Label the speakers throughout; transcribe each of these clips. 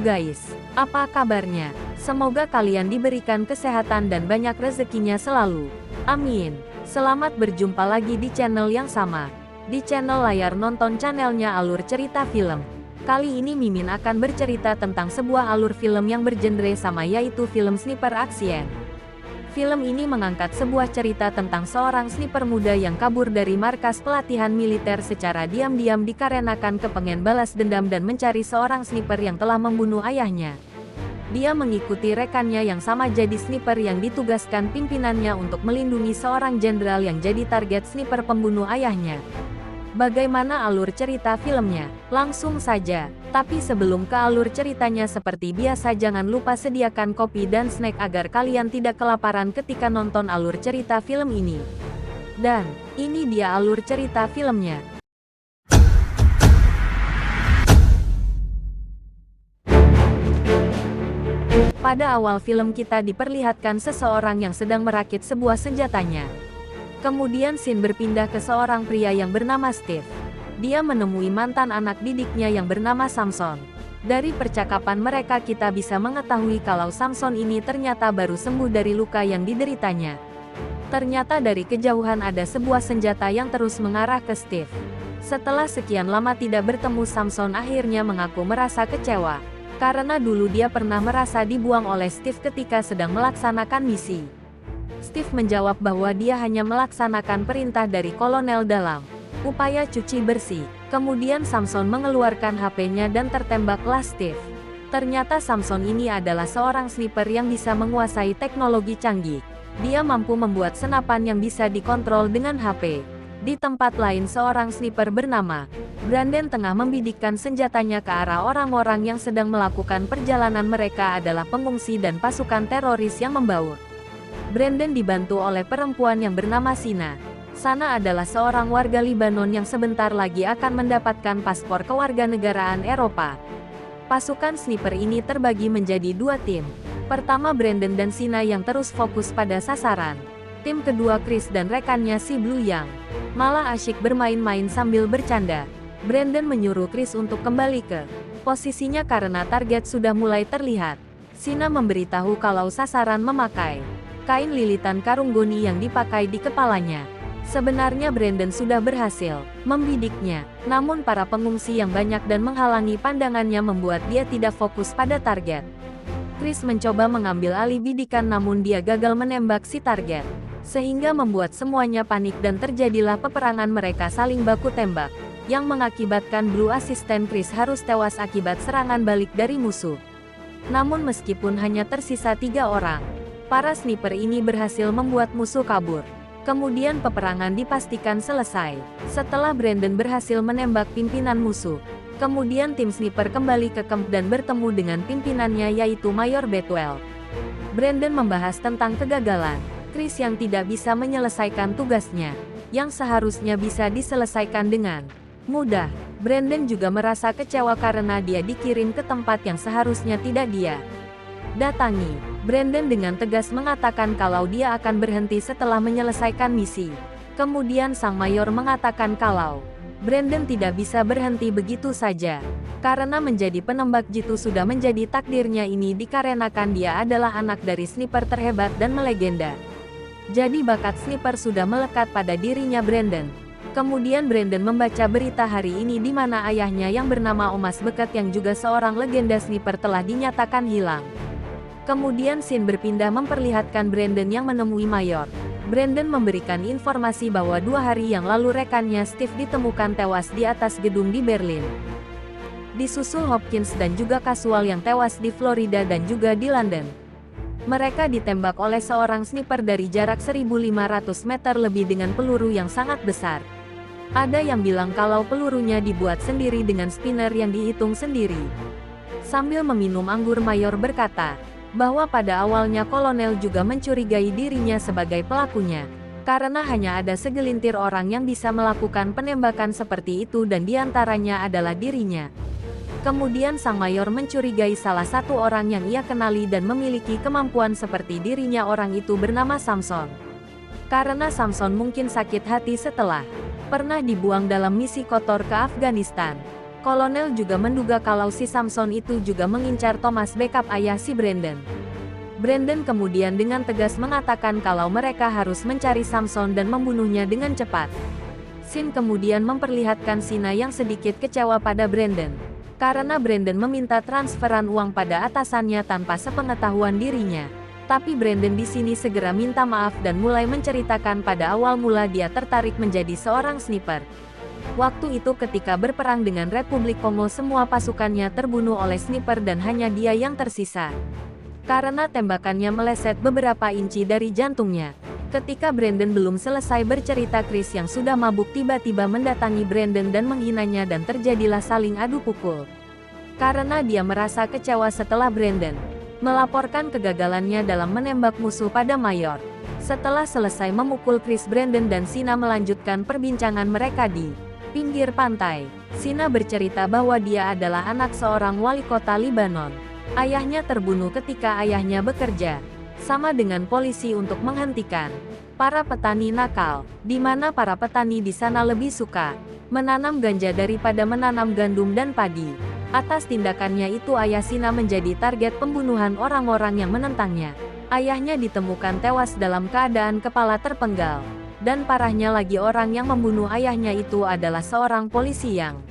Speaker 1: guys, apa kabarnya? Semoga kalian diberikan kesehatan dan banyak rezekinya selalu. Amin. Selamat berjumpa lagi di channel yang sama. Di channel layar nonton channelnya Alur Cerita Film. Kali ini Mimin akan bercerita tentang sebuah alur film yang bergenre sama, yaitu film sniper action. Film ini mengangkat sebuah cerita tentang seorang sniper muda yang kabur dari markas pelatihan militer secara diam-diam dikarenakan kepengen balas dendam dan mencari seorang sniper yang telah membunuh ayahnya. Dia mengikuti rekannya yang sama jadi sniper yang ditugaskan pimpinannya untuk melindungi seorang jenderal yang jadi target sniper pembunuh ayahnya. Bagaimana alur cerita filmnya? Langsung saja. Tapi sebelum ke alur ceritanya, seperti biasa jangan lupa sediakan kopi dan snack agar kalian tidak kelaparan ketika nonton alur cerita film ini. Dan, ini dia alur cerita filmnya. Pada awal film kita diperlihatkan seseorang yang sedang merakit sebuah senjatanya. Kemudian scene berpindah ke seorang pria yang bernama Steve. Dia menemui mantan anak didiknya yang bernama Samson. Dari percakapan mereka kita bisa mengetahui kalau Samson ini ternyata baru sembuh dari luka yang dideritanya. Ternyata dari kejauhan ada sebuah senjata yang terus mengarah ke Steve. Setelah sekian lama tidak bertemu, Samson akhirnya mengaku merasa kecewa. Karena dulu dia pernah merasa dibuang oleh Steve ketika sedang melaksanakan misi. Steve menjawab bahwa dia hanya melaksanakan perintah dari kolonel dalam upaya cuci bersih. Kemudian Samson mengeluarkan HP-nya dan tertembaklah Steve. Ternyata Samson ini adalah seorang sniper yang bisa menguasai teknologi canggih. Dia mampu membuat senapan yang bisa dikontrol dengan HP. Di tempat lain seorang sniper bernama Brandon tengah membidikkan senjatanya ke arah orang-orang yang sedang melakukan perjalanan. Mereka adalah pengungsi dan pasukan teroris yang membaur. Brandon dibantu oleh perempuan yang bernama Sina. Sana adalah seorang warga Libanon yang sebentar lagi akan mendapatkan paspor kewarganegaraan Eropa. Pasukan sniper ini terbagi menjadi dua tim. Pertama Brandon dan Sina yang terus fokus pada sasaran. Tim kedua Chris dan rekannya si Blue yang malah asyik bermain-main sambil bercanda. Brandon menyuruh Chris untuk kembali ke posisinya karena target sudah mulai terlihat. Sina memberitahu kalau sasaran memakai kain lilitan karung goni yang dipakai di kepalanya. Sebenarnya Brandon sudah berhasil membidiknya, namun para pengungsi yang banyak dan menghalangi pandangannya membuat dia tidak fokus pada target. Chris mencoba mengambil alih bidikan namun dia gagal menembak si target, sehingga membuat semuanya panik dan terjadilah peperangan. Mereka saling baku tembak, yang mengakibatkan Blue asisten Chris harus tewas akibat serangan balik dari musuh. Namun meskipun hanya tersisa 3 orang, para sniper ini berhasil membuat musuh kabur. Kemudian peperangan dipastikan selesai. Setelah Brandon berhasil menembak pimpinan musuh, kemudian tim sniper kembali ke camp dan bertemu dengan pimpinannya yaitu Mayor Betwell. Brandon membahas tentang kegagalan Chris yang tidak bisa menyelesaikan tugasnya, yang seharusnya bisa diselesaikan dengan mudah. Brandon juga merasa kecewa karena dia dikirim ke tempat yang seharusnya tidak dia datangi. Brandon dengan tegas mengatakan kalau dia akan berhenti setelah menyelesaikan misi. Kemudian sang mayor mengatakan kalau Brandon tidak bisa berhenti begitu saja, karena menjadi penembak jitu sudah menjadi takdirnya. Ini dikarenakan dia adalah anak dari sniper terhebat dan melegenda. Jadi bakat sniper sudah melekat pada dirinya Brandon. Kemudian Brandon membaca berita hari ini di mana ayahnya yang bernama Omas Beckett yang juga seorang legenda sniper telah dinyatakan hilang. Kemudian scene berpindah memperlihatkan Brandon yang menemui Mayor. Brandon memberikan informasi bahwa 2 hari yang lalu rekannya Steve ditemukan tewas di atas gedung di Berlin. Disusul Hopkins dan juga Casual yang tewas di Florida dan juga di London. Mereka ditembak oleh seorang sniper dari jarak 1.500 meter lebih dengan peluru yang sangat besar. Ada yang bilang kalau pelurunya dibuat sendiri dengan spinner yang dihitung sendiri. Sambil meminum anggur, Mayor berkata bahwa pada awalnya kolonel juga mencurigai dirinya sebagai pelakunya, karena hanya ada segelintir orang yang bisa melakukan penembakan seperti itu dan diantaranya adalah dirinya. Kemudian sang mayor mencurigai salah satu orang yang ia kenali dan memiliki kemampuan seperti dirinya. Orang itu bernama Samson. Karena Samson mungkin sakit hati setelah pernah dibuang dalam misi kotor ke Afghanistan. Kolonel juga menduga kalau si Samson itu juga mengincar Thomas backup ayah si Brandon. Brandon kemudian dengan tegas mengatakan kalau mereka harus mencari Samson dan membunuhnya dengan cepat. Sin kemudian memperlihatkan Sina yang sedikit kecewa pada Brandon, karena Brandon meminta transferan uang pada atasannya tanpa sepengetahuan dirinya. Tapi Brandon di sini segera minta maaf dan mulai menceritakan pada awal mula dia tertarik menjadi seorang sniper. Waktu itu ketika berperang dengan Republik Kongo semua pasukannya terbunuh oleh sniper dan hanya dia yang tersisa. Karena tembakannya meleset beberapa inci dari jantungnya. Ketika Brandon belum selesai bercerita, Chris yang sudah mabuk tiba-tiba mendatangi Brandon dan menghinanya dan terjadilah saling adu pukul. Karena dia merasa kecewa setelah Brandon melaporkan kegagalannya dalam menembak musuh pada Mayor. Setelah selesai memukul Chris, Brandon dan Sina melanjutkan perbincangan mereka di pinggir pantai. Sina bercerita bahwa dia adalah anak seorang wali kota Libanon. Ayahnya terbunuh ketika ayahnya bekerja sama dengan polisi untuk menghentikan para petani nakal, di mana para petani di sana lebih suka menanam ganja daripada menanam gandum dan padi. Atas tindakannya itu ayah Sina menjadi target pembunuhan orang-orang yang menentangnya. Ayahnya ditemukan tewas dalam keadaan kepala terpenggal. Dan parahnya lagi orang yang membunuh ayahnya itu adalah seorang polisi yang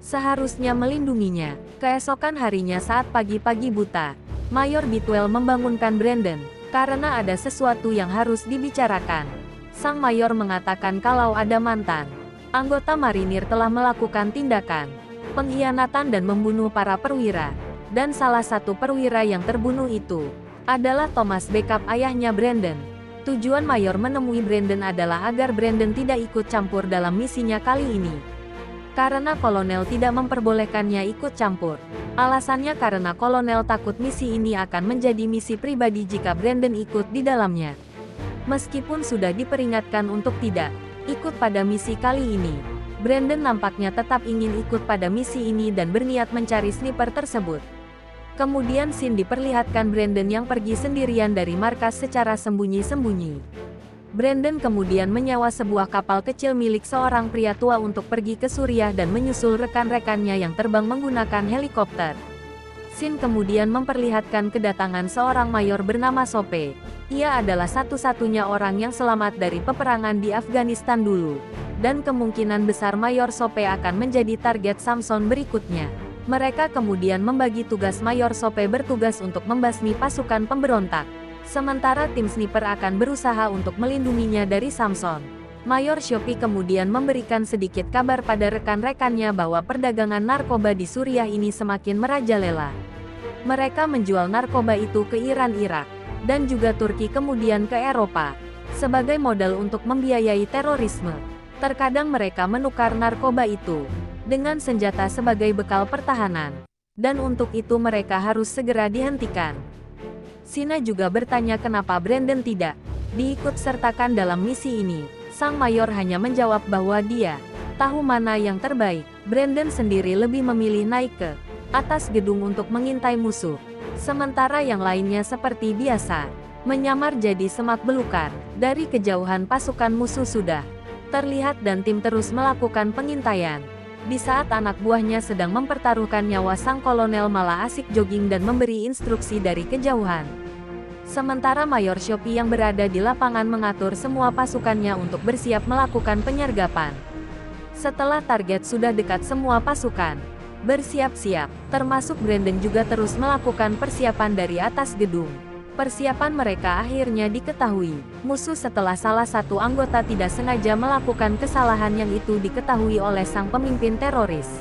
Speaker 1: seharusnya melindunginya. Keesokan harinya saat pagi-pagi buta, Mayor Bitwell membangunkan Brandon, karena ada sesuatu yang harus dibicarakan. Sang Mayor mengatakan kalau ada mantan anggota marinir telah melakukan tindakan pengkhianatan dan membunuh para perwira. Dan salah satu perwira yang terbunuh itu adalah Thomas backup ayahnya Brandon. Tujuan Mayor menemui Brandon adalah agar Brandon tidak ikut campur dalam misinya kali ini. Karena Kolonel tidak memperbolehkannya ikut campur. Alasannya karena Kolonel takut misi ini akan menjadi misi pribadi jika Brandon ikut di dalamnya. Meskipun sudah diperingatkan untuk tidak ikut pada misi kali ini, Brandon nampaknya tetap ingin ikut pada misi ini dan berniat mencari sniper tersebut. Kemudian Sin diperlihatkan Brandon yang pergi sendirian dari markas secara sembunyi-sembunyi. Brandon kemudian menyewa sebuah kapal kecil milik seorang pria tua untuk pergi ke Suriah dan menyusul rekan-rekannya yang terbang menggunakan helikopter. Sin kemudian memperlihatkan kedatangan seorang mayor bernama Sope. Ia adalah satu-satunya orang yang selamat dari peperangan di Afghanistan dulu. Dan kemungkinan besar Mayor Sope akan menjadi target Samson berikutnya. Mereka kemudian membagi tugas. Mayor Sope bertugas untuk membasmi pasukan pemberontak. Sementara tim sniper akan berusaha untuk melindunginya dari Samson. Mayor Shopi kemudian memberikan sedikit kabar pada rekan-rekannya bahwa perdagangan narkoba di Suriah ini semakin merajalela. Mereka menjual narkoba itu ke Iran, Irak, dan juga Turki kemudian ke Eropa, sebagai modal untuk membiayai terorisme. Terkadang mereka menukar narkoba itu dengan senjata sebagai bekal pertahanan, dan untuk itu mereka harus segera dihentikan. Sina juga bertanya kenapa Brandon tidak diikut sertakan dalam misi ini. Sang Mayor hanya menjawab bahwa dia tahu mana yang terbaik. Brandon sendiri lebih memilih naik ke atas gedung untuk mengintai musuh, sementara yang lainnya seperti biasa menyamar jadi semak belukar. Dari kejauhan pasukan musuh sudah terlihat dan tim terus melakukan pengintaian. Di saat anak buahnya sedang mempertaruhkan nyawa, sang kolonel malah asik jogging dan memberi instruksi dari kejauhan. Sementara Mayor Shopi yang berada di lapangan mengatur semua pasukannya untuk bersiap melakukan penyergapan. Setelah target sudah dekat, semua pasukan bersiap-siap, termasuk Brandon juga terus melakukan persiapan dari atas gedung. Persiapan mereka akhirnya diketahui musuh setelah salah satu anggota tidak sengaja melakukan kesalahan yang itu diketahui oleh sang pemimpin teroris.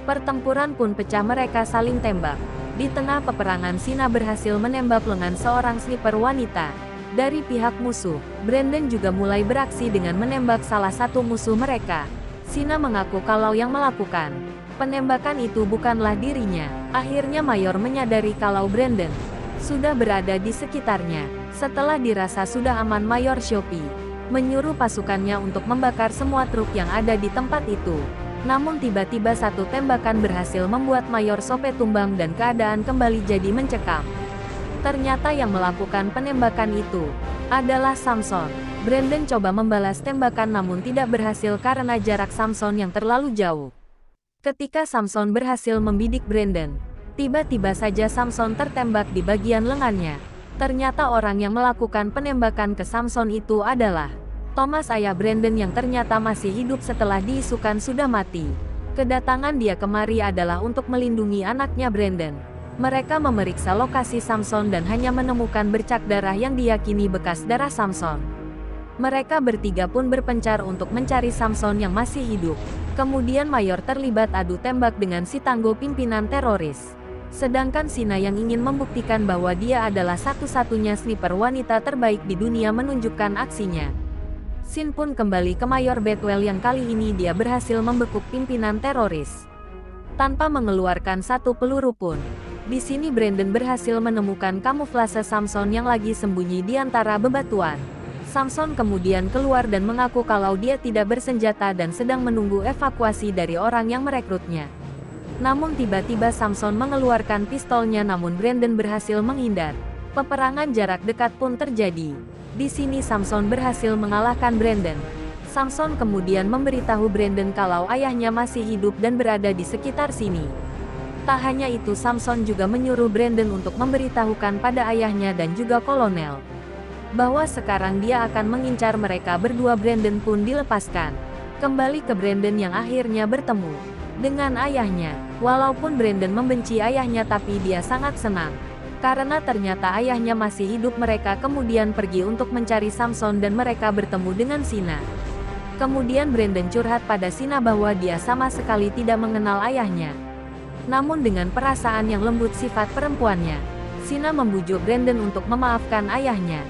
Speaker 1: Pertempuran pun pecah, mereka saling tembak. Di tengah peperangan, Sina berhasil menembak lengan seorang sniper wanita dari pihak musuh. Brandon juga mulai beraksi dengan menembak salah satu musuh mereka. Sina mengaku kalau yang melakukan penembakan itu bukanlah dirinya. Akhirnya Mayor menyadari kalau Brandon sudah berada di sekitarnya. Setelah dirasa sudah aman, Mayor Shopi menyuruh pasukannya untuk membakar semua truk yang ada di tempat itu. Namun tiba-tiba satu tembakan berhasil membuat Mayor Sope tumbang dan keadaan kembali jadi mencekam. Ternyata yang melakukan penembakan itu adalah Samson. Brandon coba membalas tembakan namun tidak berhasil karena jarak Samson yang terlalu jauh. Ketika Samson berhasil membidik Brandon, tiba-tiba saja Samson tertembak di bagian lengannya. Ternyata orang yang melakukan penembakan ke Samson itu adalah Thomas, ayah Brandon yang ternyata masih hidup setelah diisukan sudah mati. Kedatangan dia kemari adalah untuk melindungi anaknya Brandon. Mereka memeriksa lokasi Samson dan hanya menemukan bercak darah yang diyakini bekas darah Samson. Mereka bertiga pun berpencar untuk mencari Samson yang masih hidup. Kemudian Mayor terlibat adu tembak dengan si Tango, pimpinan teroris. Sedangkan Sina yang ingin membuktikan bahwa dia adalah satu-satunya sniper wanita terbaik di dunia menunjukkan aksinya. Sin pun kembali ke Mayor Bedwell yang kali ini dia berhasil membekuk pimpinan teroris tanpa mengeluarkan satu peluru pun. Di sini Brandon berhasil menemukan kamuflase Samson yang lagi sembunyi di antara bebatuan. Samson kemudian keluar dan mengaku kalau dia tidak bersenjata dan sedang menunggu evakuasi dari orang yang merekrutnya. Namun tiba-tiba Samson mengeluarkan pistolnya, namun Brandon berhasil menghindar. Peperangan jarak dekat pun terjadi. Di sini Samson berhasil mengalahkan Brandon. Samson kemudian memberitahu Brandon kalau ayahnya masih hidup dan berada di sekitar sini. Tak hanya itu, Samson juga menyuruh Brandon untuk memberitahukan pada ayahnya dan juga kolonel bahwa sekarang dia akan mengincar mereka berdua. Brandon pun dilepaskan. Kembali ke Brandon yang akhirnya bertemu dengan ayahnya. Walaupun Brandon membenci ayahnya, tapi dia sangat senang karena ternyata ayahnya masih hidup. Mereka kemudian pergi untuk mencari Samson dan mereka bertemu dengan Sina. Kemudian Brandon curhat pada Sina bahwa dia sama sekali tidak mengenal ayahnya. Namun dengan perasaan yang lembut sifat perempuannya, Sina membujuk Brandon untuk memaafkan ayahnya.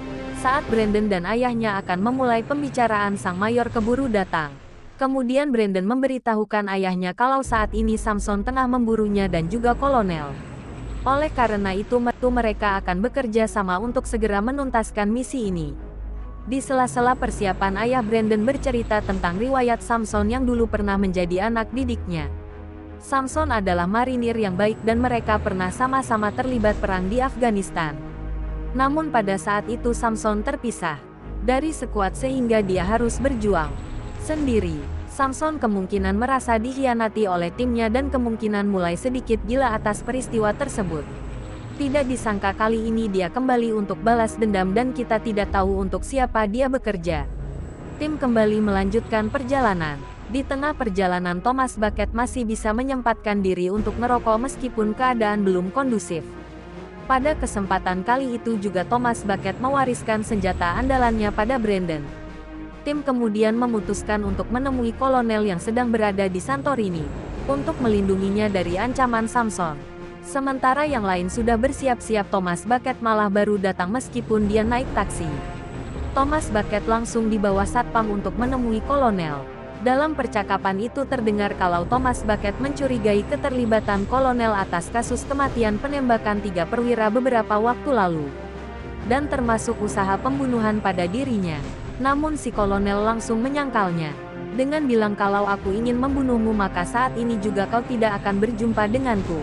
Speaker 1: Saat Brandon dan ayahnya akan memulai pembicaraan, sang mayor keburu datang. Kemudian Brandon memberitahukan ayahnya kalau saat ini Samson tengah memburunya dan juga kolonel. Oleh karena itu mereka akan bekerja sama untuk segera menuntaskan misi ini. Di sela-sela persiapan, ayah Brandon bercerita tentang riwayat Samson yang dulu pernah menjadi anak didiknya. Samson adalah marinir yang baik dan mereka pernah sama-sama terlibat perang di Afghanistan. Namun pada saat itu Samson terpisah dari skuad sehingga dia harus berjuang sendiri. Samson kemungkinan merasa dikhianati oleh timnya dan kemungkinan mulai sedikit gila atas peristiwa tersebut. Tidak disangka kali ini dia kembali untuk balas dendam dan kita tidak tahu untuk siapa dia bekerja. Tim kembali melanjutkan perjalanan. Di tengah perjalanan Thomas Bucket masih bisa menyempatkan diri untuk merokok meskipun keadaan belum kondusif. Pada kesempatan kali itu juga Thomas Bucket mewariskan senjata andalannya pada Brandon. Tim kemudian memutuskan untuk menemui kolonel yang sedang berada di Santorini untuk melindunginya dari ancaman Samson. Sementara yang lain sudah bersiap-siap, Thomas Bucket malah baru datang meskipun dia naik taksi. Thomas Bucket langsung dibawa satpam untuk menemui kolonel. Dalam percakapan itu terdengar kalau Thomas Bucket mencurigai keterlibatan kolonel atas kasus kematian penembakan 3 perwira beberapa waktu lalu. Dan termasuk usaha pembunuhan pada dirinya. Namun si kolonel langsung menyangkalnya. Dengan bilang kalau aku ingin membunuhmu maka saat ini juga kau tidak akan berjumpa denganku.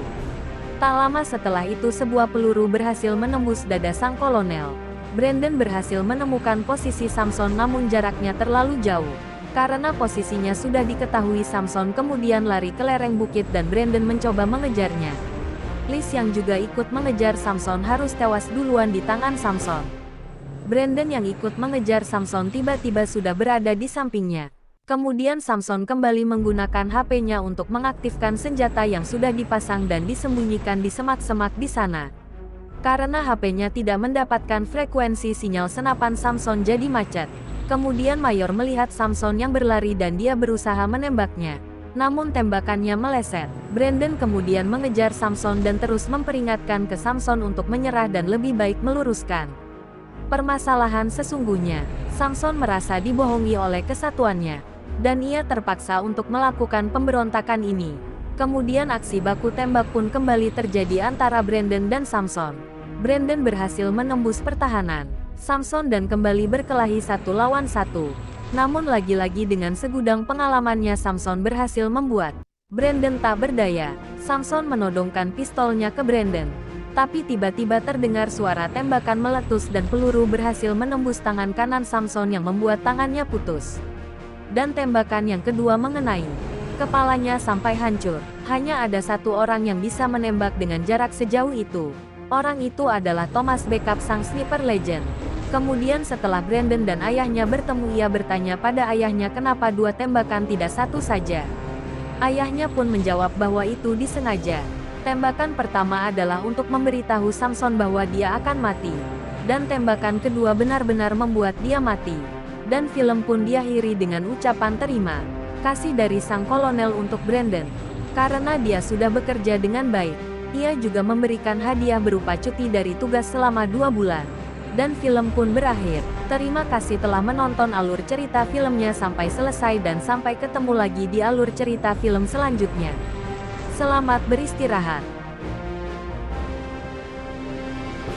Speaker 1: Tak lama setelah itu sebuah peluru berhasil menembus dada sang kolonel. Brandon berhasil menemukan posisi Samson namun jaraknya terlalu jauh. Karena posisinya sudah diketahui, Samson kemudian lari ke lereng bukit dan Brandon mencoba mengejarnya. Liz yang juga ikut mengejar Samson harus tewas duluan di tangan Samson. Brandon yang ikut mengejar Samson tiba-tiba sudah berada di sampingnya. Kemudian Samson kembali menggunakan HP-nya untuk mengaktifkan senjata yang sudah dipasang dan disembunyikan di semak-semak di sana. Karena HP-nya tidak mendapatkan frekuensi sinyal senapan, Samson jadi macet. Kemudian Mayor melihat Samson yang berlari dan dia berusaha menembaknya. Namun tembakannya meleset. Brandon kemudian mengejar Samson dan terus memperingatkan ke Samson untuk menyerah dan lebih baik meluruskan permasalahan sesungguhnya. Samson merasa dibohongi oleh kesatuannya. Dan ia terpaksa untuk melakukan pemberontakan ini. Kemudian aksi baku tembak pun kembali terjadi antara Brandon dan Samson. Brandon berhasil menembus pertahanan Samson dan kembali berkelahi 1 lawan 1. Namun lagi-lagi dengan segudang pengalamannya Samson berhasil membuat Brandon tak berdaya. Samson menodongkan pistolnya ke Brandon. Tapi tiba-tiba terdengar suara tembakan meletus dan peluru berhasil menembus tangan kanan Samson yang membuat tangannya putus. Dan tembakan yang kedua mengenai Kepalanya sampai hancur. Hanya ada satu orang yang bisa menembak dengan jarak sejauh itu. Orang itu adalah Thomas Backup, sang sniper legend. Kemudian setelah Brandon dan ayahnya bertemu, ia bertanya pada ayahnya kenapa 2 tembakan tidak 1 saja. Ayahnya pun menjawab bahwa itu disengaja. Tembakan pertama adalah untuk memberitahu Samson bahwa dia akan mati. Dan tembakan kedua benar-benar membuat dia mati. Dan film pun diakhiri dengan ucapan terima kasih dari sang kolonel untuk Brandon. Karena dia sudah bekerja dengan baik. Ia juga memberikan hadiah berupa cuti dari tugas selama 2 bulan. Dan film pun berakhir. Terima kasih telah menonton alur cerita filmnya sampai selesai dan sampai ketemu lagi di alur cerita film selanjutnya. Selamat beristirahat.